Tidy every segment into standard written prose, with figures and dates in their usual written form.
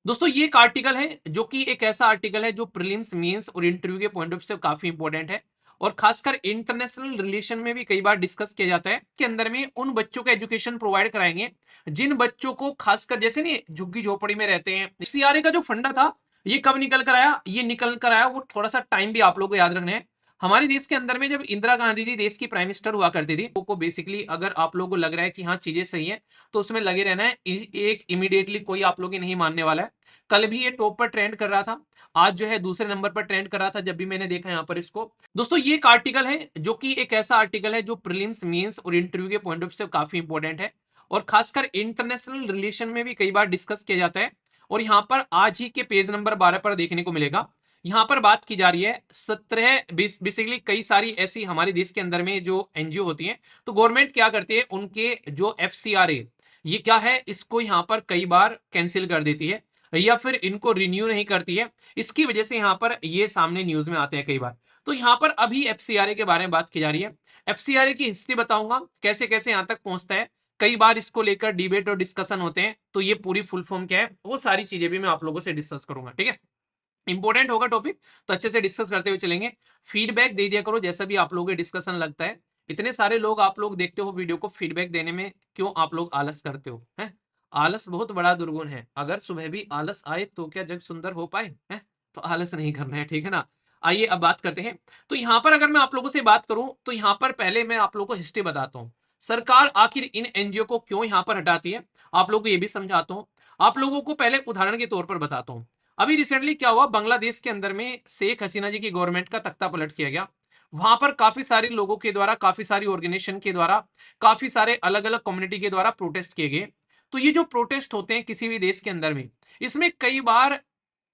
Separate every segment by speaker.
Speaker 1: दोस्तों ये एक आर्टिकल है जो कि एक ऐसा आर्टिकल है जो प्रीलिम्स मेंस और इंटरव्यू के पॉइंट ऑफ व्यू से काफी इंपॉर्टेंट है और खासकर इंटरनेशनल रिलेशन में भी कई बार डिस्कस किया जाता है कि अंदर में उन बच्चों को एजुकेशन प्रोवाइड कराएंगे जिन बच्चों को खासकर जैसे नहीं झुग्गी झोपड़ी में रहते हैं। सीआरए का जो फंडा था ये कब निकल कर आया, ये निकल कर आया वो थोड़ा सा टाइम भी आप लोगों को याद रखना है। हमारे देश के अंदर में जब इंदिरा गांधी जी देश की प्राइम मिनिस्टर हुआ करती थी तो को बेसिकली अगर आप लोगों को लग रहा है कि हाँ चीजें सही है तो उसमें लगे रहना है। एक इमीडिएटली कोई आप लोग नहीं मानने वाला है। कल भी ये टॉप पर ट्रेंड कर रहा था, आज जो है दूसरे नंबर पर ट्रेंड कर रहा था जब भी मैंने देखा यहाँ पर इसको। दोस्तों ये एक आर्टिकल है जो कि एक ऐसा आर्टिकल है जो प्रीलिम्स मेंस और इंटरव्यू के पॉइंट ऑफ व्यू से काफी इंपॉर्टेंट है और खासकर इंटरनेशनल रिलेशन में भी कई बार डिस्कस किया जाता है। और यहाँ पर आज ही के पेज नंबर 12 पर देखने को मिलेगा। यहाँ पर बात की जा रही है 17 बेसिकली कई सारी ऐसी हमारे देश के अंदर में जो एनजीओ होती हैं तो गवर्नमेंट क्या करती है उनके जो एफसीआरए ये क्या है इसको यहाँ पर कई बार कैंसिल कर देती है या फिर इनको रिन्यू नहीं करती है। इसकी वजह से यहाँ पर ये सामने न्यूज में आते हैं कई बार। तो यहाँ पर अभी एफसीआरए के बारे में बात की जा रही है। एफसीआरए की हिस्ट्री बताऊंगा कैसे कैसे यहाँ तक पहुंचता है। कई बार इसको लेकर डिबेट और डिस्कशन होते हैं तो ये पूरी फुल फॉर्म क्या है वो सारी चीजें भी मैं आप लोगों से डिस्कस करूंगा, ठीक है। इंपॉर्टेंट होगा टॉपिक तो अच्छे से डिस्कस करते हुए चलेंगे। फीडबैक दे दिया करो जैसा भी आप लोगों को डिस्कशन लगता है। इतने सारे लोग आप लोग देखते हो वीडियो को, फीडबैक देने में क्यों आप लोग आलस करते हो हैं? आलस बहुत बड़ा दुर्गुण है, अगर सुबह भी आलस आए तो क्या जग सुंदर हो पाए हैं? तो आलस नहीं करना है, ठीक है ना। आइए अब बात करते हैं। तो यहाँ पर अगर मैं आप लोगों से बात करूं तो यहाँ पर पहले मैं आप लोगों को हिस्ट्री बताता हूँ। सरकार आखिर इन एनजीओ को क्यों यहाँ पर हटाती है आप लोगों को ये भी समझाता हूँ। आप लोगों को पहले उदाहरण के तौर पर बताता हूँ। अभी रिसेंटली क्या हुआ, बांग्लादेश के अंदर में शेख हसीना जी की गवर्नमेंट का तख्ता पलट किया गया। वहां पर काफी सारे लोगों के द्वारा, काफी सारी ऑर्गेनाइजेशन के द्वारा, काफी सारे अलग अलग कम्युनिटी के द्वारा प्रोटेस्ट किए गए। तो ये जो प्रोटेस्ट होते हैं किसी भी देश के अंदर में, इसमें कई बार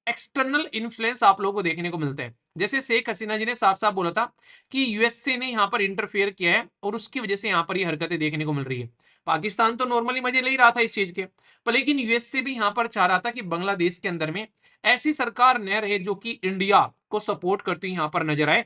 Speaker 1: एक्सटर्नल इन्फ्लुएंस आप लोगों को देखने को मिलता है। जैसे शेख हसीना जी ने साफ साफ बोला था कि यूएसए ने यहाँ पर इंटरफेयर किया है और उसकी वजह से यहाँ पर ये हरकतें देखने को मिल रही है। पाकिस्तान तो नॉर्मली मजे ले ही रहा था इस चीज के, पर लेकिन यूएसए भी यहाँ पर चाह रहा था कि बांग्लादेश के अंदर में ऐसी सरकार न रहे जो कि इंडिया को सपोर्ट करती यहाँ पर नजर आए।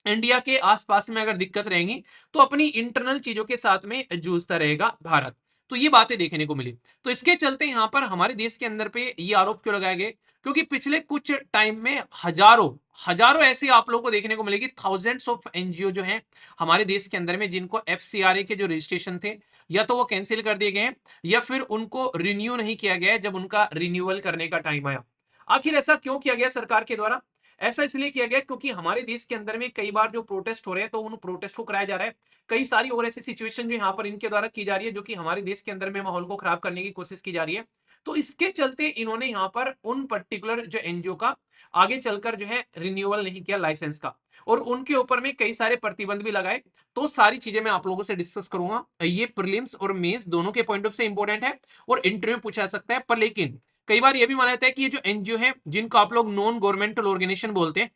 Speaker 1: इंडिया के आसपास में अगर दिक्कत रहेंगी तो अपनी इंटरनल चीजों के साथ में जूझता रहेगा भारत। तो ये बातें देखने को मिली। तो इसके चलते यहाँ पर हमारे देश के अंदर पे ये आरोप क्यों लगाए गए, क्योंकि पिछले कुछ टाइम में हजारों हजारों ऐसे आप लोगों को देखने को मिलेगी, थाउजेंड्स ऑफ एनजीओ जो हैं हमारे देश के अंदर में जिनको एफसीआरए के जो रजिस्ट्रेशन थे या तो वो कैंसिल कर दिए गए हैं या फिर उनको रिन्यू नहीं किया गया है जब उनका रिन्यूअल करने का टाइम आया। आखिर ऐसा क्यों किया गया सरकार के द्वारा? ऐसा इसलिए किया गया क्योंकि हमारे देश के अंदर में कई बार जो प्रोटेस्ट हो रहे हैं तो उन प्रोटेस्ट को कराया जा रहा है। कई सारी और ऐसी सिचुएशन जो यहाँ पर इनके द्वारा की जा रही है जो कि हमारे देश के अंदर में माहौल को खराब करने की कोशिश की जा रही है। तो इसके चलते इन्होंने यहाँ पर उन पर्टिकुलर जो एनजीओ का आगे चलकर जो है रिन्यूअल नहीं किया लाइसेंस का, और उनके ऊपर में कई सारे प्रतिबंध भी लगाए। तो सारी चीजें मैं आप लोगों से डिस्कस करूंगा। ये प्रीलिम्स और मेंस दोनों के पॉइंट ऑफ से इंपॉर्टेंट है और इंटरव्यू पूछा जा सकता है। पर लेकिन कई बार यह भी माना जाता है कि ये जो एनजीओ है जिनको आप लोग नॉन गवर्नमेंटल ऑर्गेनाइजेशन बोलते हैं,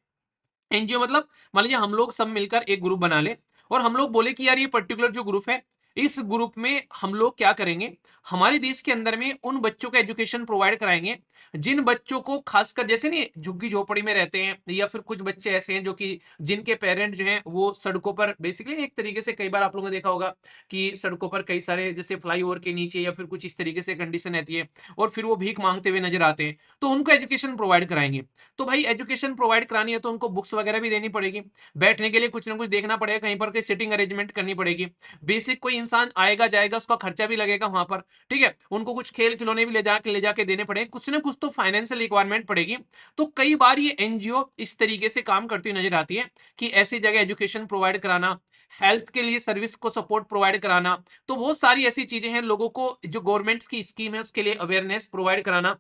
Speaker 1: एनजीओ मतलब मान लीजिए हम लोग सब मिलकर एक ग्रुप बना ले और हम लोग बोले कि यार ये पर्टिकुलर जो ग्रुप है इस ग्रुप में हम लोग क्या करेंगे, हमारे देश के अंदर में उन बच्चों को एजुकेशन प्रोवाइड कराएंगे जिन बच्चों को खासकर जैसे नहीं झुग्गी झोपड़ी में रहते हैं या फिर कुछ बच्चे ऐसे हैं जो कि जिनके पेरेंट जो हैं वो सड़कों पर बेसिकली एक तरीके से, कई बार आप लोगों ने देखा होगा कि सड़कों पर कई सारे जैसे फ्लाईओवर के नीचे या फिर कुछ इस तरीके से कंडीशन रहती है और फिर वो भीख मांगते हुए नजर आते हैं। तो उनको एजुकेशन प्रोवाइड कराएंगे। तो भाई एजुकेशन प्रोवाइड करानी है तो उनको बुक्स वगैरह भी देनी पड़ेगी, बैठने के लिए कुछ ना कुछ देखना पड़ेगा, कहीं पर कोई सिटिंग अरेंजमेंट करनी पड़ेगी। बेसिक कोई इंसान आएगा जाएगा उसका खर्चा भी लगेगा वहां पर, ठीक है। उनको कुछ खेल खिलौने भी ले जाके देने पड़ेंगे, कुछ ना कुछ तो फाइनेंशियल रिक्वायरमेंट पड़ेगी। तो कई बार ये एनजीओ इस तरीके से काम करती हुई नजर आती है कि ऐसी जगह एजुकेशन प्रोवाइड कराना, हेल्थ के लिए सर्विस को सपोर्ट प्रोवाइड कराना, तो बहुत सारी ऐसी चीजें हैं लोगों को जो गवर्नमेंट की स्कीम है उसके लिए अवेयरनेस प्रोवाइड कराना।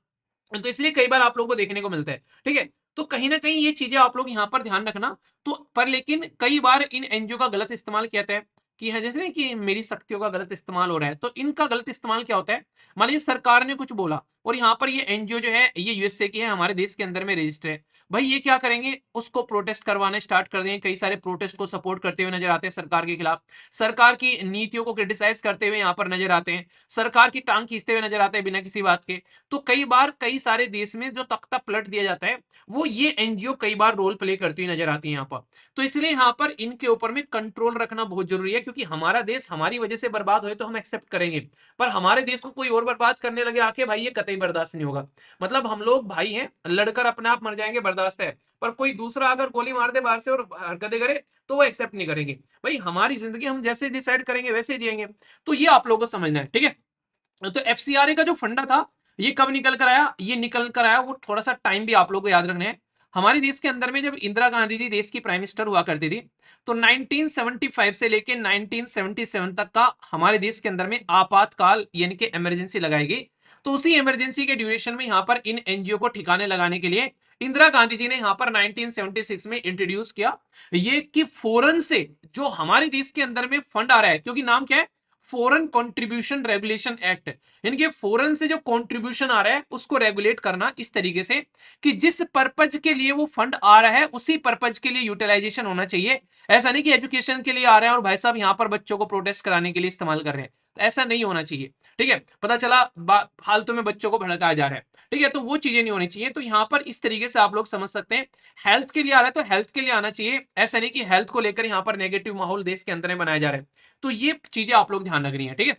Speaker 1: तो इसलिए कई बार आप लोगों को देखने को मिलता है, ठीक है। तो कहीं ना कहीं ये चीजें आप लोग यहाँ पर ध्यान रखना। तो पर लेकिन कई बार इन एनजीओ का गलत इस्तेमाल किया जाता है कि है जैसे नहीं कि मेरी शक्तियों का गलत इस्तेमाल हो रहा है। तो इनका गलत इस्तेमाल क्या होता है, मान लीजिए सरकार ने कुछ बोला और यहाँ पर ये एनजीओ जो है ये यूएसए की है, हमारे देश के अंदर में रजिस्टर है। भाई ये क्या करेंगे, उसको प्रोटेस्ट करवाने स्टार्ट कर देंगे, कई सारे प्रोटेस्ट को सपोर्ट करते हुए नजर आते हैं सरकार के खिलाफ, सरकार की नीतियों को क्रिटिसाइज करते हुए यहाँ पर नजर आते हैं, सरकार की टांग खींचते हुए नजर आते हैं बिना किसी बात के। तो कई बार कई सारे देश में जो तख्ता पलट दिया जाता है वो ये एनजीओ कई बार रोल प्ले करती हुई नजर आती है यहाँ पर। तो इसलिए यहाँ पर इनके ऊपर में कंट्रोल रखना बहुत जरूरी है। क्योंकि हमारा देश हमारी वजह से बर्बाद होए तो हम एक्सेप्ट करेंगे, पर हमारे देश को कोई और बर्बाद करने लगे आके, भाई ये कतई बर्दाश्त नहीं होगा। मतलब हम लोग भाई हैं, लड़कर अपने आप मर जाएंगे बर्दाश्त है, पर कोई दूसरा अगर गोली मार दे बाहर से और हरकतें करे तो वो एक्सेप्ट नहीं करेंगे। भाई हमारी जिंदगी हम जैसे डिसाइड करेंगे वैसे जिएंगे। तो ये आप लोगों को समझना है, ठीक है। तो एफसीआरए का जो फंडा था, ये कब निकल कर आया, ये निकल कर आया, वो थोड़ा सा टाइम भी आप लोगों को याद रखना है। हमारे देश के अंदर में जब इंदिरा गांधी जी देश की प्राइम मिनिस्टर हुआ करती थी, तो 1975 से लेके 1977 तक का हमारे देश के अंदर में आपातकाल यानी कि इमरजेंसी लगाई गई। तो उसी इमरजेंसी के ड्यूरेशन में यहाँ पर इन एनजीओ को ठिकाने लगाने के लिए इंदिरा गांधी जी ने यहाँ पर 1976 में इंट्रोड्यूस किया ये कि फॉरेन से जो हमारे देश के अंदर में फंड आ रहा है, क्योंकि नाम क्या है, फॉरेन कंट्रीब्यूशन रेगुलेशन एक्ट, यानी कि फॉरेन से जो कंट्रीब्यूशन आ रहा है उसको रेगुलेट करना इस तरीके से कि जिस पर्पज के लिए वो फंड आ रहा है उसी पर्पज के लिए यूटिलाइजेशन होना चाहिए। ऐसा नहीं कि एजुकेशन के लिए आ रहा है और भाई साहब यहाँ पर बच्चों को प्रोटेस्ट कराने के लिए इस्तेमाल कर रहे हैं, तो ऐसा नहीं होना चाहिए। ठीक है, पता चला फालतू में बच्चों को भड़काया जा रहा है, ठीक है, तो वो चीजें नहीं होनी चाहिए। तो यहाँ पर इस तरीके से आप लोग समझ सकते हैं, हेल्थ के लिए आ रहा है तो हेल्थ के लिए आना चाहिए, ऐसा नहीं कि हेल्थ को लेकर यहाँ पर नेगेटिव माहौल देश के अंदर में बनाया जा रहा है। तो ये चीजें आप लोग ध्यान रखनी है, ठीक है।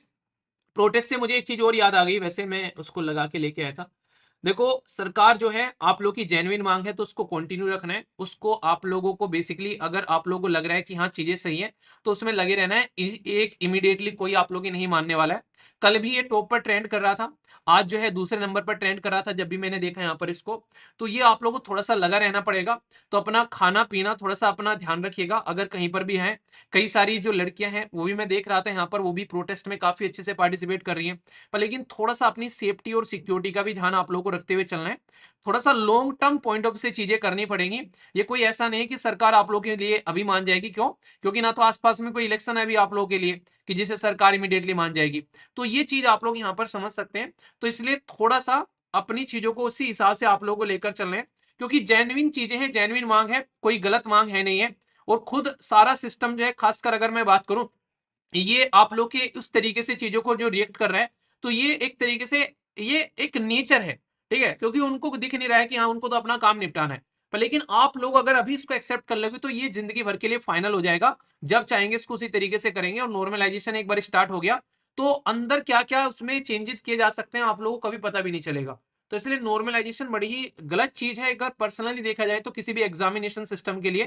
Speaker 1: प्रोटेस्ट से मुझे एक चीज और याद आ गई, वैसे मैं उसको लगा के लेके आया था। देखो सरकार जो है आप लोग की जेन्युइन मांग है तो उसको कंटिन्यू रखना है, उसको आप लोगों को बेसिकली अगर आप लोगों को लग रहा है कि हाँ चीजें सही है तो उसमें लगे रहना है। एक इमीडिएटली कोई आप लोग की नहीं मानने वाला है। कल भी ये टॉप पर ट्रेंड कर रहा था, आज जो है दूसरे नंबर पर ट्रेंड कर रहा था जब भी मैंने देखा यहाँ पर इसको। तो ये आप लोगों को थोड़ा सा लगा रहना पड़ेगा। तो अपना खाना पीना थोड़ा सा अपना ध्यान रखिएगा अगर कहीं पर भी है। कई सारी जो लड़कियां हैं वो भी मैं देख रहा था यहाँ पर, वो भी प्रोटेस्ट में काफी अच्छे से पार्टिसिपेट कर रही हैं। पर लेकिन थोड़ा सा अपनी सेफ्टी और सिक्योरिटी का भी ध्यान आप लोगों को रखते हुए चलना है। थोड़ा सा लॉन्ग टर्म पॉइंट ऑफ से चीजें करनी पड़ेंगी। ये कोई ऐसा नहीं है कि सरकार आप लोगों के लिए अभी मान जाएगी, क्यों, क्योंकि ना तो आसपास में कोई इलेक्शन है अभी आप लोगों के लिए कि जिसे सरकार इमीडिएटली मान जाएगी। तो ये चीज आप लोग यहाँ पर समझ सकते हैं। तो इसलिए थोड़ा सा अपनी चीजों को उसी हिसाब से आप लोगों को लेकर चलना है, क्योंकि जेन्युइन चीजें हैं, जेन्युइन मांग है, कोई गलत मांग है नहीं है। और खुद सारा सिस्टम जो है, खासकर अगर मैं बात करूं, ये आप लोग के उस तरीके से चीजों को जो रिएक्ट कर रहा है, तो ये एक तरीके से ये एक नेचर है, ठीक है, क्योंकि उनको दिख नहीं रहा है कि हाँ उनको तो अपना काम निपटाना है। पर लेकिन आप लोग अगर अभी इसको एक्सेप्ट कर लोगे तो ये जिंदगी भर के लिए फाइनल हो जाएगा। जब चाहेंगे इसको उसी तरीके से करेंगे, और नॉर्मलाइजेशन एक बार स्टार्ट हो गया तो अंदर क्या क्या उसमें चेंजेस किए जा सकते हैं आप लोगों को कभी पता भी नहीं चलेगा। तो इसलिए नॉर्मलाइजेशन बड़ी ही गलत चीज है अगर पर्सनली देखा जाए तो किसी भी एग्जामिनेशन सिस्टम के लिए।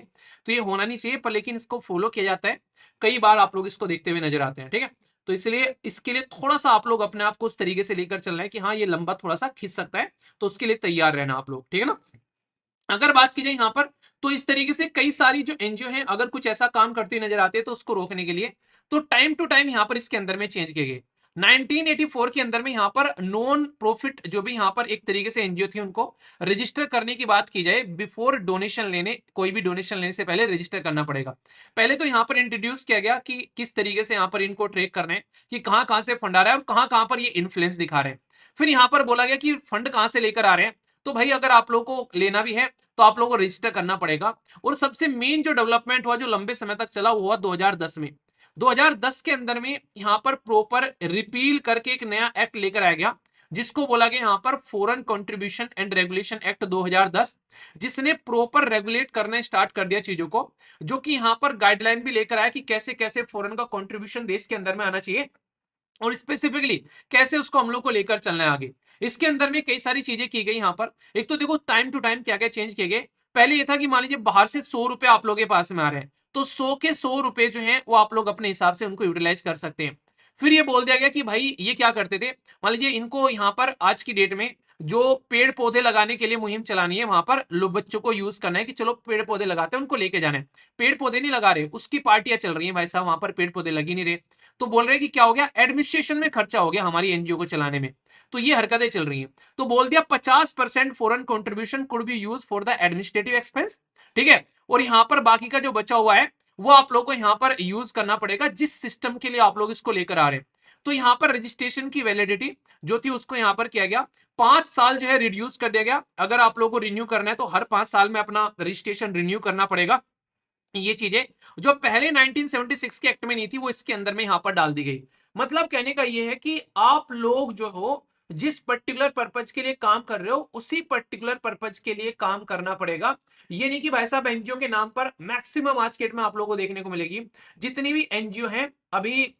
Speaker 1: तो ये होना नहीं चाहिए, पर लेकिन इसको फॉलो किया जाता है। कई बार आप लोग इसको देखते हुए नजर आते हैं, ठीक है। तो इसलिए इसके लिए थोड़ा सा आप लोग अपने आप को उस तरीके से लेकर चल रहे हैं कि हाँ ये लंबा थोड़ा सा खींच सकता है, तो उसके लिए तैयार रहना आप लोग, ठीक है ना। अगर बात की जाए यहाँ पर, तो इस तरीके से कई सारी जो एनजीओ हैं अगर कुछ ऐसा काम करती नजर आते हैं तो उसको रोकने के लिए तो टाइम टू टाइम यहाँ पर इसके अंदर में चेंज किए गए। 1984 के अंदर में यहाँ पर नॉन प्रॉफिट जो भी यहाँ पर एक तरीके से एनजीओ थी उनको रजिस्टर करने की बात की जाए, बिफोर डोनेशन लेने, कोई भी डोनेशन लेने से पहले रजिस्टर करना पड़ेगा। पहले तो यहाँ पर इंट्रोड्यूस किया गया कि किस तरीके से यहाँ पर इनको ट्रैक करना है कि कहाँ कहाँ से फंड आ रहा है और कहाँ कहाँ पर ये इन्फ्लुएंस दिखा रहे हैं। फिर यहाँ पर बोला गया कि फंड कहाँ से लेकर आ रहे हैं। तो भाई अगर आप लोगों को लेना भी है तो आप लोगों को रजिस्टर करना पड़ेगा। और सबसे मेन जो डेवलपमेंट हुआ जो लंबे समय तक चला वो हुआ 2010 में। 2010 के अंदर में यहां पर प्रॉपर रिपील करके एक नया एक्ट लेकर आया गया जिसको बोला गया यहां पर foreign contribution and regulation act 2010, जिसने प्रॉपर रेगुलेट करना स्टार्ट कर दिया चीजों को, जो कि यहां पर गाइडलाइन भी लेकर आया कि कैसे कैसे फॉरेन का कंट्रीब्यूशन देश के अंदर में आना चाहिए और स्पेसिफिकली कैसे उसको हम लोग को लेकर चलना है आगे। इसके अंदर में कई सारी चीजें की गई यहाँ पर। एक तो देखो टाइम टू टाइम क्या क्या चेंज किए गए। पहले ये था कि मान लीजिए बाहर से 100 रुपए आप लोगों के पास में आ रहे हैं तो 100 के 100 रुपए जो है वो आप लोग अपने हिसाब से उनको यूटिलाइज कर सकते हैं। फिर ये बोल दिया गया कि भाई ये क्या करते थे, मान लीजिए इनको यहाँ पर आज की डेट में जो पेड़ पौधे लगाने के लिए मुहिम चलानी है वहां पर लोग बच्चों को यूज करना है कि चलो पेड़ पौधे लगाते हैं, उनको लेके जाना है। पेड़ पौधे नहीं लगा रहे, उसकी पार्टियां चल रही हैं भाई साहब, वहां पर पेड़ पौधे लगी नहीं रहे। तो बोल रहे हैं कि क्या हो गया, एडमिनिस्ट्रेशन में खर्चा हो गया हमारी एनजीओ को चलाने में। तो ये हरकतें चल रही हैं। तो बोल दिया 50% foreign contribution could be use for the administrative expense, ठीक है। और यहाँ पर बाकी का जो बचा हुआ है वो आप लोग को यहाँ पर यूज करना पड़ेगा जिस सिस्टम के लिए आप लोग इसको लेकर आ रहे हैं। तो यहाँ पर रजिस्ट्रेशन की वैलिडिटी जो थी उसको यहाँ पर किया गया 5 साल जो है रिड्यूस कर दिया गया। अगर आप लोगों को रिन्यू करना है तो हर 5 साल में अपना रजिस्ट्रेशन रिन्यू करना पड़ेगा। ये चीजें जो पहले 1976 के एक्ट में नहीं थी वो इसके अंदर में यहां पर डाल दी गई। मतलब कहने का ये है कि आप लोग जो हो जिस पर्टिकुलर पर्पज के लिए काम कर रहे हो उसी पर्टिकुलर पर्पज के लिए काम करना पड़ेगा। ये नहीं कि भाई साहब एनजीओ के नाम पर मैक्सिमम आज के डेट में आप लोगों को देखने को मिलेगी, जितनी भी एनजीओ हैं अभी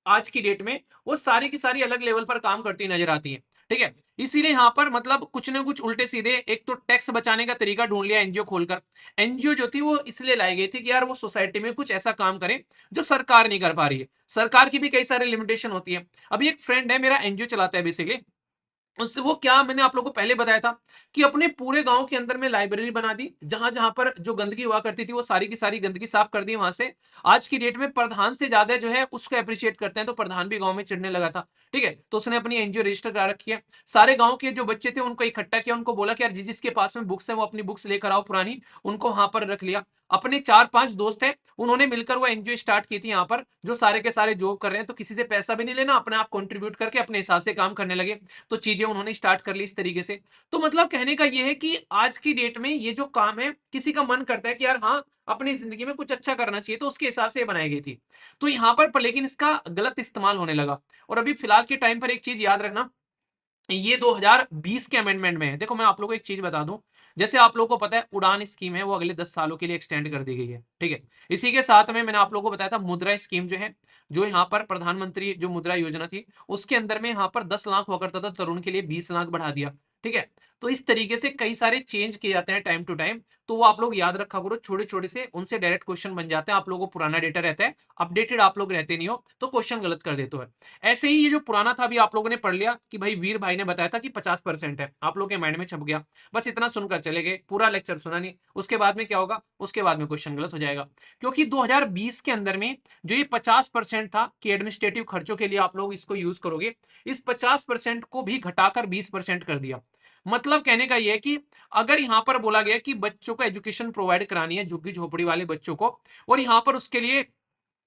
Speaker 1: आज की डेट में, वो सारी की सारी अलग लेवल पर काम करती नजर आती हैं। ठीक है, इसीलिए यहाँ पर मतलब कुछ ना कुछ उल्टे सीधे, एक तो टैक्स बचाने का तरीका ढूंढ लिया एनजीओ खोलकर। एनजीओ जो थी वो इसलिए लाई गई थी कि यार वो सोसाइटी में कुछ ऐसा काम करें जो सरकार नहीं कर पा रही है। सरकार की भी कई सारी लिमिटेशन होती है। अभी एक फ्रेंड है मेरा, एनजीओ चलाता है बेसिकली, उससे वो क्या, मैंने आप लोगों को पहले बताया था कि अपने पूरे गांव के अंदर में लाइब्रेरी बना दी, जहां जहां पर जो गंदगी हुआ करती थी वो सारी की सारी गंदगी साफ कर दी वहां से। आज की डेट में प्रधान से ज्यादा जो है उसको अप्रिशिएट करते हैं, तो प्रधान भी गांव में चिढ़ने लगा था। ठीक है, तो उसने अपनी एनजीओ रजिस्टर करा रखी है। सारे गांव के जो बच्चे थे उनको इकट्ठा किया, उनको बोला कि यार जिसके पास में बुक्स है वो अपनी बुक्स लेकर आओ पुरानी, उनको वहां पर रख लिया। अपने 4-5 दोस्त हैं, उन्होंने मिलकर वो एनजीओ स्टार्ट की थी यहाँ पर, जो सारे के सारे जॉब कर रहे हैं, तो किसी से पैसा भी नहीं लेना, अपने आप कंट्रीब्यूट करके अपने हिसाब से काम करने लगे। तो चीजें उन्होंने स्टार्ट कर ली इस तरीके से। तो मतलब कहने का ये है कि आज की डेट में ये जो काम है, किसी का मन करता है कि यार हाँ अपनी जिंदगी में कुछ अच्छा करना चाहिए, तो उसके हिसाब से ये बनाई गई थी। तो यहाँ पर लेकिन इसका गलत इस्तेमाल होने लगा। और अभी फिलहाल के टाइम पर एक चीज याद रखना, ये 2020 के अमेंडमेंट में है। देखो मैं आप लोगों को एक चीज बता दूं, जैसे आप लोगों को पता है उड़ान स्कीम है वो अगले 10 सालों के लिए एक्सटेंड कर दी गई है। ठीक है, इसी के साथ में मैंने आप लोगों को बताया था मुद्रा स्कीम जो है, जो यहाँ पर प्रधानमंत्री जो मुद्रा योजना थी, उसके अंदर में यहाँ पर 10 लाख हुआ करता था, तरुण के लिए 20 लाख बढ़ा दिया। ठीक है, तो इस तरीके से कई सारे चेंज किए जाते हैं टाइम टू टाइम। तो वो आप लोग याद रखा करो, छोटे छोटे से उनसे डायरेक्ट क्वेश्चन बन जाते हैं। आप लोगों को पुराना डेटा रहता है, अपडेटेड आप लोग रहते नहीं हो, तो क्वेश्चन गलत कर देते हो। ऐसे ही ये जो पुराना था अभी आप लोगों ने पढ़ लिया कि भाई वीर भाई ने बताया था कि 50% है, आप लोग के माइंड में छप गया, बस इतना सुनकर चले गए, पूरा लेक्चर सुना नहीं। उसके बाद में क्या होगा, उसके बाद में क्वेश्चन गलत हो जाएगा, क्योंकि 2020 के अंदर में जो ये 50% था कि एडमिनिस्ट्रेटिव खर्चों के लिए आप लोग इसको यूज करोगे, इस 50% को भी घटाकर 20% कर दिया। मतलब कहने का यह है कि अगर यहां पर बोला गया कि बच्चों को एजुकेशन प्रोवाइड करानी है, झुग्गी झोपड़ी वाले बच्चों को, और यहां पर उसके लिए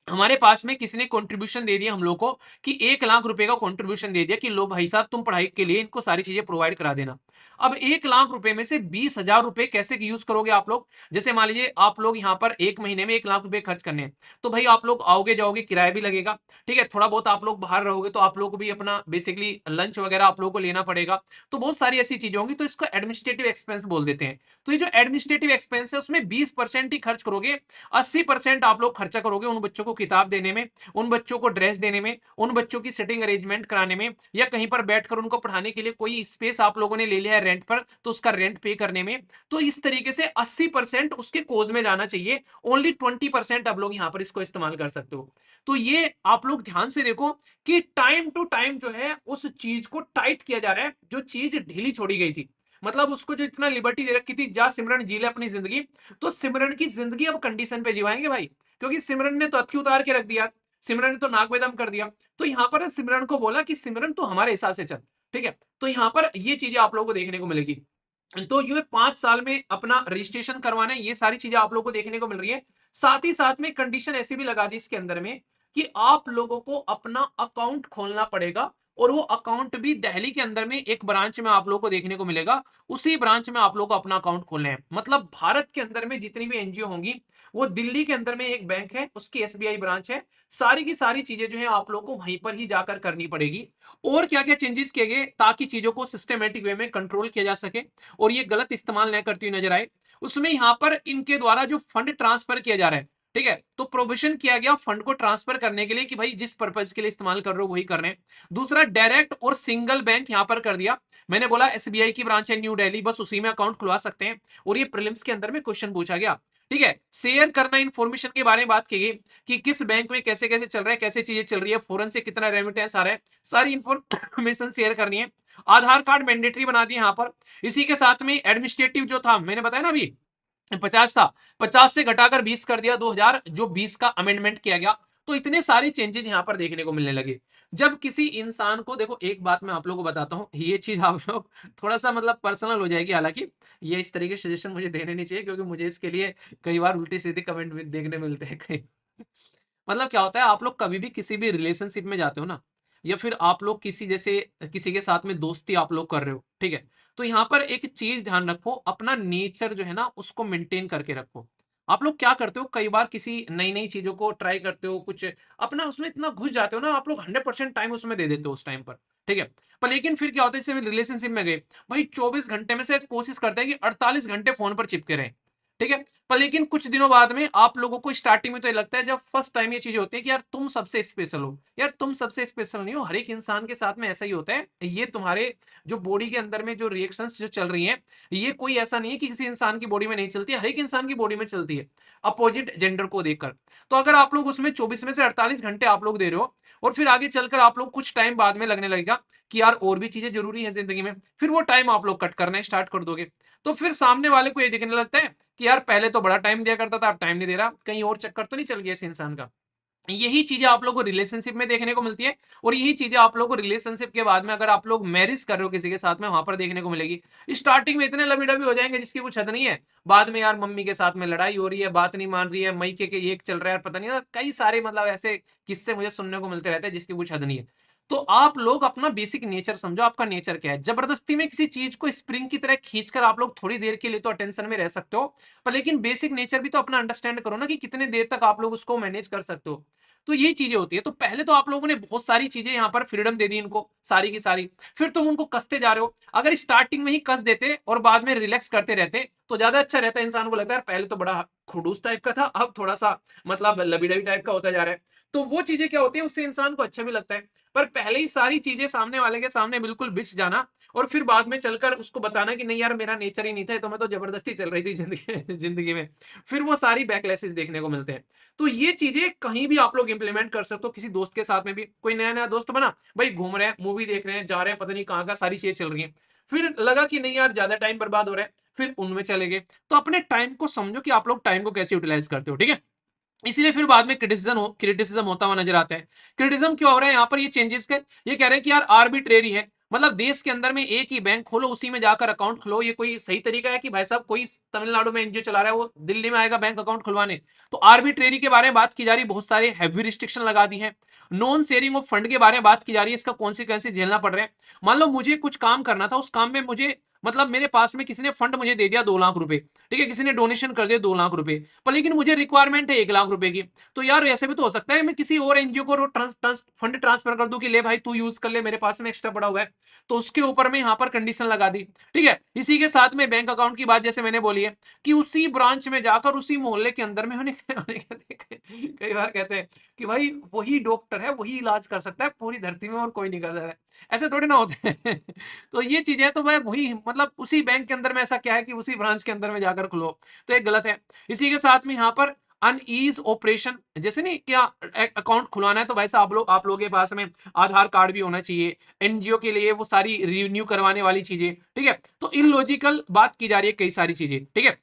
Speaker 1: हमारे पास में किसी ने कंट्रीब्यूशन दे दिया हम लोग को कि 1 लाख रुपए का कंट्रीब्यूशन दे दिया कि लो भाई साहब तुम पढ़ाई के लिए इनको सारी चीजें प्रोवाइड करा देना। अब 1 लाख रुपए में से 20,000 रुपए कैसे यूज करोगे आप लोग? जैसे मान लीजिए आप लोग यहाँ पर एक महीने में 1 लाख रुपए खर्च करने हैं, तो भाई आप लोग आओगे जाओगे, किराया भी लगेगा। ठीक है, थोड़ा बहुत आप लोग बाहर रहोगे तो आप लोग को भी अपना बेसिकली लंच वगैरह आप लोग को लेना पड़ेगा। तो बहुत सारी ऐसी चीजें होंगी, तो इसको एडमिनिस्ट्रेटिव एक्सपेंस बोल देते हैं। तो ये जो एडमिनिस्ट्रेटिव एक्सपेंस है उसमें 20% ही खर्च करोगे, 80% आप लोग खर्चा करोगे उन बच्चों को किताब देने में, उन बच्चों को ड्रेस देने में, उन बच्चों की सिटिंग अरेंजमेंट कराने में, या कहीं पर बैठकर उनको पढ़ाने के लिए कोई स्पेस आप लोगों ने ले लिया है रेंट पर, तो उसका रेंट पे करने में। तो इस तरीके से 80% उसके कोज में जाना चाहिए, ओनली 20% आप लोग यहाँ पर इसको इस्तेमाल कर सकते हो। तो ये आप लोग ध्यान से देखो कि टाइम टू टाइम जो है उस चीज को टाइट किया जा रहा है, जो चीज ढीली छोड़ी गई थी, मतलब उसको जो इतना लिबर्टी दे रखी थी, जा सिमरन जी ले अपनी जिंदगी, तो सिमरन की जिंदगी अब कंडीशन पे जीवाएंगे भाई, क्योंकि सिमरन ने तो अथी उतार के रख दिया, सिमरन ने तो नाक में दम कर दिया। तो यहाँ पर सिमरन को बोला कि सिमरन तो हमारे हिसाब से चल। ठीक है, तो यहाँ पर ये चीजें आप लोगों को देखने को मिलेगी। तो ये 5 साल में अपना रजिस्ट्रेशन करवाना है, ये सारी चीजें आप लोगों को देखने को मिल रही है। साथ ही साथ में कंडीशन ऐसी भी लगा दी इसके अंदर में कि आप लोगों को अपना अकाउंट खोलना पड़ेगा, और वो अकाउंट भी दिल्ली के अंदर में एक ब्रांच में आप लोगों को देखने को मिलेगा, उसी ब्रांच में आप लोग को अपना अकाउंट खोलना है। मतलब भारत के अंदर में जितनी भी एनजीओ होंगी, वो दिल्ली के अंदर में एक बैंक है, उसकी एसबीआई ब्रांच है, सारी की सारी चीजें जो है आप लोग को वहीं पर ही जाकर करनी पड़ेगी। और क्या क्या चेंजेस किए गए ताकि चीजों को सिस्टमेटिक वे में कंट्रोल किया जा सके और ये गलत इस्तेमाल न करती हुई नजर आए, उसमें यहां पर इनके द्वारा जो फंड ट्रांसफर किया जा रहा है, ठीक है, तो प्रोविजन किया गया फंड को ट्रांसफर करने के लिए कि भाई जिस पर्पज के लिए इस्तेमाल कर रहे हो वही कर रहे हैं। दूसरा, डायरेक्ट और सिंगल बैंक यहां पर कर दिया। मैंने बोला एसबीआई की ब्रांच है न्यू दिल्ली, बस उसी में अकाउंट खुलवा सकते हैं, और ये प्रीलिम्स के अंदर में क्वेश्चन पूछा गया। ठीक है, शेयर करना इंफॉर्मेशन के बारे में बात की गई कि किस बैंक में कैसे कैसे चल रहा है, कैसे चीजें चल रही है, फॉरेन से कितना रेमिटेंस आ रहा है, सारी इंफॉर्मेशन शेयर करनी है। आधार कार्ड मैंडेटरी बना दिया यहाँ पर। इसी के साथ में एडमिनिस्ट्रेटिव जो था मैंने बताया ना अभी 50 था, 50 से घटाकर 20 कर दिया, 2020 का अमेंडमेंट किया गया। तो इतने सारे चेंजेस यहां पर देखने को मिलने लगे। जब किसी इंसान को, देखो एक बात मैं आप लोगों को बताता हूं, ये चीज आप लोग थोड़ा सा मतलब पर्सनल हो जाएगी, हालांकि ये इस तरीके सजेशन मुझे देने नहीं चाहिए, क्योंकि मुझे इसके लिए कई बार उल्टी सीधी कमेंट भी देखने मिलते हैं कई। मतलब क्या होता है, आप लोग कभी भी किसी भी रिलेशनशिप में जाते हो ना, या फिर आप लोग किसी जैसे किसी के साथ में दोस्ती आप लोग कर रहे हो, ठीक है, तो यहाँ पर एक चीज ध्यान रखो, अपना नेचर जो है ना उसको मेंटेन करके रखो। आप लोग क्या करते हो, कई बार किसी नई नई चीजों को ट्राई करते हो, कुछ अपना उसमें इतना घुस जाते हो ना, आप लोग 100% टाइम उसमें दे देते हो उस टाइम पर, ठीक है। पर लेकिन फिर क्या होता है, जैसे रिलेशनशिप में गए भाई, 24 घंटे में से कोशिश करते हैं कि 48 घंटे फोन पर चिपके रहें, ठीक है। पर लेकिन कुछ दिनों बाद में आप लोगों को स्टार्टिंग में तो ये लगता है, जब फर्स्ट टाइम ये चीज होती है कि यार तुम सबसे स्पेशल हो, यार तुम सबसे स्पेशल नहीं हो, हर एक इंसान के साथ में ऐसा ही होता है। ये तुम्हारे जो बॉडी के अंदर में जो रिएक्शंस जो चल रही हैं, ये कोई ऐसा नहीं है कि किसी इंसान की बॉडी में नहीं चलती है, हर एक इंसान की बॉडी में चलती है, अपोजिट जेंडर को देखकर। तो अगर आप लोग उसमें 24 में से 48 घंटे आप लोग दे रहे हो, और फिर आगे चलकर आप लोग कुछ टाइम बाद में लगने लगेगा कि यार और भी चीजें जरूरी है जिंदगी में, फिर वो टाइम आप लोग कट करना स्टार्ट कर दोगे। तो फिर सामने वाले को ये दिखने लगता है कि यार पहले तो बड़ा टाइम दिया करता था, अब टाइम नहीं दे रहा, कहीं और चक्कर तो नहीं चल गया इस इंसान का। यही चीजें आप लोग को रिलेशनशिप में देखने को मिलती है, और यही चीजें आप लोग को रिलेशनशिप के बाद में अगर आप लोग मैरिज कर रहे हो किसी के साथ में, वहां पर देखने को मिलेगी। स्टार्टिंग में इतने लबी डबी हो जाएंगे जिसकी कुछ हद नहीं है, बाद में यार मम्मी के साथ में लड़ाई हो रही है, बात नहीं मान रही है, मई के ये चल रहा है, पता नहीं, कई सारे मतलब ऐसे किस्से मुझे सुनने को मिलते रहते हैं जिसकी कुछ हद नहीं है। तो आप लोग अपना बेसिक नेचर समझो, आपका नेचर क्या है। जबरदस्ती में किसी चीज को स्प्रिंग की तरह खींचकर आप लोग थोड़ी देर के लिए तो अटेंशन में रह सकते हो, पर लेकिन बेसिक नेचर भी तो अपना अंडरस्टैंड करो ना, कि कितने देर तक आप लोग उसको मैनेज कर सकते हो। तो यही चीजें होती है। तो पहले तो आप लोगों ने बहुत सारी चीजें यहाँ पर फ्रीडम दे दी इनको, सारी की सारी, फिर तुम उनको कसते जा रहे हो। अगर स्टार्टिंग में ही कस देते और बाद में रिलैक्स करते रहते तो ज्यादा अच्छा रहता है। इंसान को लगता है पहले तो बड़ा खड़ूस टाइप का था, अब थोड़ा सा मतलब लबीडबी टाइप का होता जा रहा है। तो वो चीजें क्या होती है, उससे इंसान को अच्छा भी लगता है। पर पहले ही सारी चीजें सामने वाले के सामने बिल्कुल बिछ जाना, और फिर बाद में चलकर उसको बताना कि नहीं यार मेरा नेचर ही नहीं था, तो मैं तो जबरदस्ती चल रही थी जिंदगी जिंदगी में, फिर वो सारी बैकलैशेस देखने को मिलते हैं। तो ये चीजें कहीं भी आप लोग इंप्लीमेंट कर सकते हो। किसी दोस्त के साथ में भी, कोई नया नया दोस्त बना भाई, घूम रहे हैं, मूवी देख रहे हैं, जा रहे हैं, पता नहीं कहाँ का, सारी चीजें चल रही हैं, फिर लगा कि नहीं यार ज्यादा टाइम बर्बाद हो रहा है, फिर उनमें चले गए। तो अपने टाइम को समझो कि आप लोग टाइम को कैसे यूटिलाइज करते हो, ठीक है। इसलिए फिर बाद में क्रिटिसिज्म होता हुआ नजर आता है। क्रिटिसिज्म क्यों हो रहा है यहाँ पर, ये चेंजेस के, ये कह रहे हैं कि यार आर्बिट्रेरी है, मतलब देश के अंदर में एक ही बैंक खोलो, उसी में जाकर अकाउंट खोलो। ये कोई सही तरीका है कि भाई साहब कोई तमिलनाडु में एनजीओ चला रहा है, वो दिल्ली में आएगा बैंक अकाउंट खुलवाने? तो आर्बिट्रेरी के बारे में बात की जा रही है, बहुत सारे हैवी रिस्ट्रिक्शन लगा दी है। नॉन शेयरिंग ऑफ फंड के बारे में बात की जा रही है, इसका कॉन्सिक्वेंसेस झेलना पड़ रहा है। मान लो मुझे कुछ काम करना था, उस काम में मुझे मतलब मेरे पास में किसी ने फंड मुझे दे दिया 2 लाख रुपए, ठीक है, किसी ने डोनेशन कर दिया 2 लाख रुपए, पर लेकिन मुझे रिक्वायरमेंट है 1 लाख रुपए की। तो यार ऐसे भी तो हो सकता है मैं किसी और एनजीओ को फंड ट्रांसफर कर दूं कि ले भाई तू यूज कर ले, मेरे पास में एक्स्ट्रा पड़ा हुआ है। तो उसके ऊपर में यहाँ पर कंडीशन लगा दी, ठीक है। इसी के साथ में बैंक अकाउंट की बात जैसे मैंने बोली है, कि उसी ब्रांच में जाकर उसी मोहल्ले के अंदर में कई बार कहते हैं कि भाई वही डॉक्टर है, वही इलाज कर सकता है पूरी धरती में, और कोई नहीं कर सकता है। ऐसे थोड़ी ना होते हैं। तो ये चीजें तो मैं वही मतलब उसी बैंक के अंदर में ऐसा क्या है कि उसी ब्रांच के अंदर में जाकर खुलो, तो ये गलत है। इसी के साथ में यहाँ पर अनईज ऑपरेशन, जैसे नहीं क्या अकाउंट खुलवाना है तो वैसा आप लोगों के पास में आधार कार्ड भी होना चाहिए, एनजीओ के लिए वो सारी रिन्यू करवाने वाली चीजें, ठीक है। तो इलॉजिकल बात की जा रही है कई सारी चीजें, ठीक है।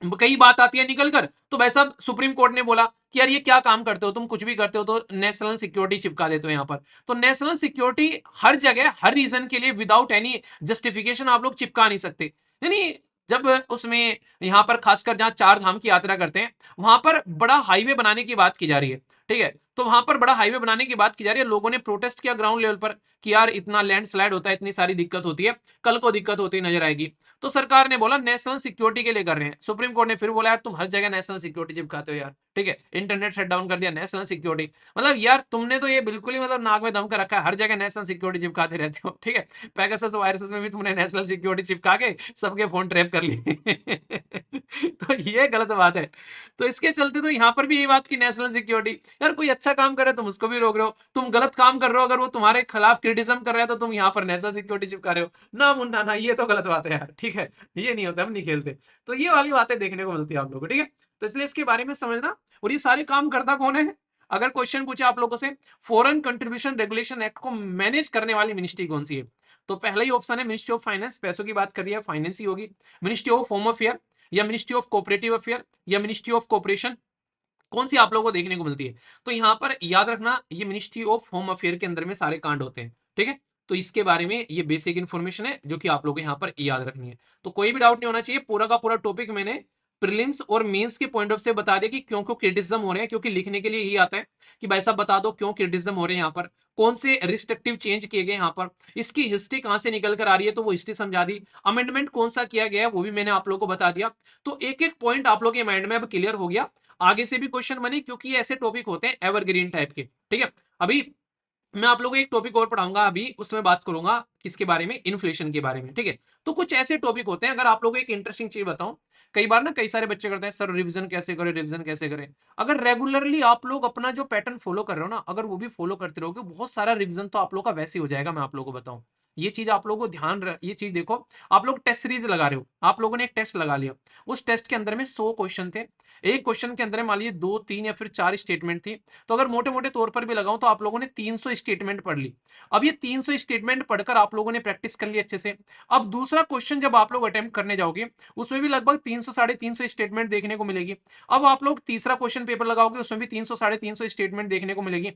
Speaker 1: कई बात आती है निकल कर, तो वैसा सुप्रीम कोर्ट ने बोला कि यार ये क्या काम करते हो तुम, कुछ भी करते हो तो नेशनल सिक्योरिटी चिपका देते हो यहाँ पर। तो नेशनल सिक्योरिटी हर जगह हर रीजन के लिए विदाउट एनी जस्टिफिकेशन आप लोग चिपका नहीं सकते। यानी जब उसमें यहाँ पर खासकर जहाँ 4 धाम की यात्रा करते हैं, वहां पर बड़ा हाईवे बनाने की बात की जा रही है, ठीक है। तो वहां पर बड़ा हाईवे बनाने की बात की जा रही है, लोगों ने प्रोटेस्ट किया ग्राउंड लेवल पर कि यार इतना लैंडस्लाइड होता है, इतनी सारी दिक्कत होती है, कल को दिक्कत होती नजर आएगी। तो सरकार ने बोला नेशनल सिक्योरिटी के लिए कर रहे हैं। सुप्रीम कोर्ट ने फिर बोला यार तुम हर जगह नेशनल सिक्योरिटी चिपकाते हो यार, ठीक है, इंटरनेट शट डाउन कर दिया, नेशनल सिक्योरिटी, मतलब यार तुमने तो ये बिल्कुल ही मतलब नाक में दम कर रखा है, हर जगह नेशनल सिक्योरिटी चिपकाते रहते हो, ठीक है। पैगासस वायरसेस में भी तुमने नेशनल सिक्योरिटी चिपका के सबके फोन ट्रैप कर लिए। तो ये गलत बात है। तो इसके चलते तो यहाँ पर भी यही बात की नेशनल सिक्योरिटी, यार कोई अच्छा काम कर रहे हो तुम उसको भी रोक रहे हो, तुम गलत काम कर रहे हो अगर वो तुम्हारे खिलाफ क्रिटिसिज्म कर रहा है तो तुम यहाँ पर नेशनल सिक्योरिटी चिपका रहे हो। ना मुन्ना ना, ये तो गलत बात है यार, ठीक है, ये नहीं होता, हम नहीं खेलते। तो ये वाली बातें देखने को मिलती है आप लोगों को, ठीक है। तो इसलिए इसके बारे में समझना। और ये सारे काम करता कौन है, अगर क्वेश्चन पूछे आप लोगों से, फॉरेन कंट्रीब्यूशन रेगुलेशन एक्ट को मैनेज करने वाली मिनिस्ट्री कौन सी है, तो पहला ही ऑप्शन है मिनिस्ट्री ऑफ फाइनेंस, पैसों की बात करिए फाइनेंस ही होगी। मिनिस्ट्री ऑफ होम अफेयर, या मिनिस्ट्री ऑफ कोऑपरेटिव अफेयर, या मिनिस्ट्री ऑफ कोऑपरेशन, कौन सी आप लोगों को देखने को मिलती है? तो यहाँ पर याद रखना ये मिनिस्ट्री ऑफ होम अफेयर के अंदर में सारे कांड होते हैं, ठीक है। तो इसके बारे में ये बेसिक इन्फॉर्मेशन है जो कि आप लोगों को यहाँ पर याद रखनी है। तो कोई भी डाउट नहीं होना चाहिए, पूरा का पूरा टॉपिक मैंने प्रीलिम्स और मेंस के पॉइंट ऑफ से बता दे कि क्यों क्यों क्रिटिसिज्म हो रहे हैं, क्योंकि लिखने के लिए यही आता है कि भाई साहब बता दो क्यों क्रिटिसिज्म हो रहे हैं यहाँ पर, कौन से रिस्ट्रिक्टिव चेंज किए गए यहाँ पर, इसकी हिस्ट्री कहाँ से निकल कर आ रही है तो वो हिस्ट्री समझा दी, अमेंडमेंट कौन सा किया गया है वो भी मैंने आप लोगों को बता दिया। तो एक एक पॉइंट आप लोगों के माइंड में अब क्लियर हो गया, आगे से भी क्वेश्चन बने, क्योंकि ये ऐसे टॉपिक होते हैं एवरग्रीन टाइप के। ठीक है, अभी मैं आप लोगों को एक टॉपिक और पढ़ाऊंगा, अभी उसमें बात करूंगा किसके बारे में, इन्फ्लेशन के बारे में। ठीक है, तो कुछ ऐसे टॉपिक होते हैं, अगर आप लोगों को एक इंटरेस्टिंग चीज बताऊं, कई बार ना कई सारे बच्चे करते हैं सर रिवीजन कैसे करें, रिवीजन कैसे करें। अगर रेगुलरली आप लोग अपना जो पैटर्न फॉलो कर रहे हो ना, अगर वो भी फॉलो करते रहोगे, बहुत सारा रिवीजन तो आप लोग का वैसे ही हो जाएगा। मैं आप लोगों को बताऊं, ये चीज आप लोगों को ये चीज देखो, आप लोग टेस्ट सीरीज लगा रहे हो, आप लोगों ने एक टेस्ट लगा लिया, उस टेस्ट के अंदर में 100 क्वेश्चन थे, एक क्वेश्चन के अंदर मान लीजिए 2 3 या फिर 4 स्टेटमेंट थी, तो अगर मोटे मोटे तौर पर भी लगाऊं तो आप लोगों ने 300 स्टेटमेंट पढ़ ली। अब ये 300 स्टेटमेंट पढ़कर आप लोगों ने प्रैक्टिस कर ली अच्छे से। अब दूसरा क्वेश्चन जब आप लोग अटेम्प्ट करने जाओगे, उसमें भी लगभग 300 साढ़े 300 स्टेटमेंट देखने को मिलेगी। अब आप लोग तीसरा क्वेश्चन पेपर लगाओगे, उसमें भी 300 साढ़े 300 स्टेटमेंट देखने को मिलेगी।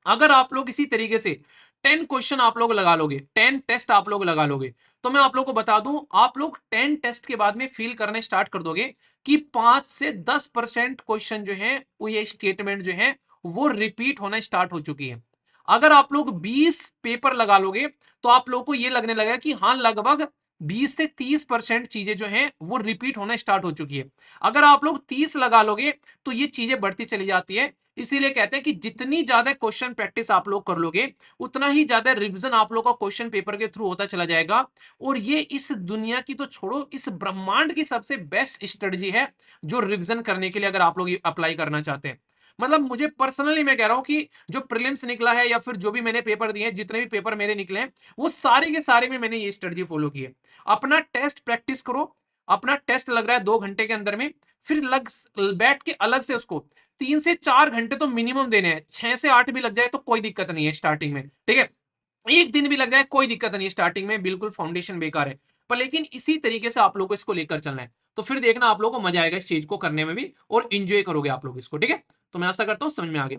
Speaker 1: अगर आप लोग इसी तरीके से 10 क्वेश्चन आप लोग लगा लोगे, 10 टेस्ट आप लोग लगा लोगे, तो मैं आप लोग को बता दूं, आप लोग 10 टेस्ट के बाद में फील करने स्टार्ट कर दोगे कि 5 से 10% क्वेश्चन जो है वो, ये स्टेटमेंट जो है वो रिपीट होना स्टार्ट हो चुकी है। अगर आप लोग 20 पेपर लगा लोगे तो आप लोग को ये लगने लगेगा कि हाँ लगभग 20 से 30% चीजें जो हैं वो रिपीट होना स्टार्ट हो चुकी है। अगर आप लोग 30 लगा लोगे तो ये चीजें बढ़ती चली जाती है। इसीलिए कहते हैं कि जितनी ज्यादा क्वेश्चन प्रैक्टिस आप लोग कर लोगे, उतना ही ज्यादा रिवीजन आप लोग का क्वेश्चन पेपर के थ्रू होता चला जाएगा। और ये इस दुनिया की तो छोड़ो, इस ब्रह्मांड की सबसे बेस्ट स्ट्रेटजी है जो रिवीजन करने के लिए अगर आप लोग अप्लाई करना चाहते हैं। मतलब मुझे पर्सनली मैं कह रहा हूं कि जो प्रीलिम्स निकला है या फिर जो भी मैंने पेपर दिए हैं, जितने भी पेपर मेरे निकले हैं, वो सारे के सारे में मैंने ये स्ट्रेटजी फॉलो की है। अपना टेस्ट प्रैक्टिस करो, अपना टेस्ट लग रहा है 2 घंटे के अंदर में, फिर लग बैठ के अलग से उसको 3 से 4 घंटे तो मिनिमम देने हैं, 6 से 8 भी लग जाए तो कोई दिक्कत नहीं है स्टार्टिंग में। ठीक है, एक दिन भी लग जाए कोई दिक्कत नहीं है, स्टार्टिंग में बिल्कुल फाउंडेशन बेकार है, पर लेकिन इसी तरीके से आप लोग को इसको लेकर चलना है, तो फिर देखना आप लोगों को मजा आएगा इस चीज को करने में भी, और इंजॉय करोगे आप लोग इसको। ठीक है, तो मैं आशा करता हूँ समझ में आ गया।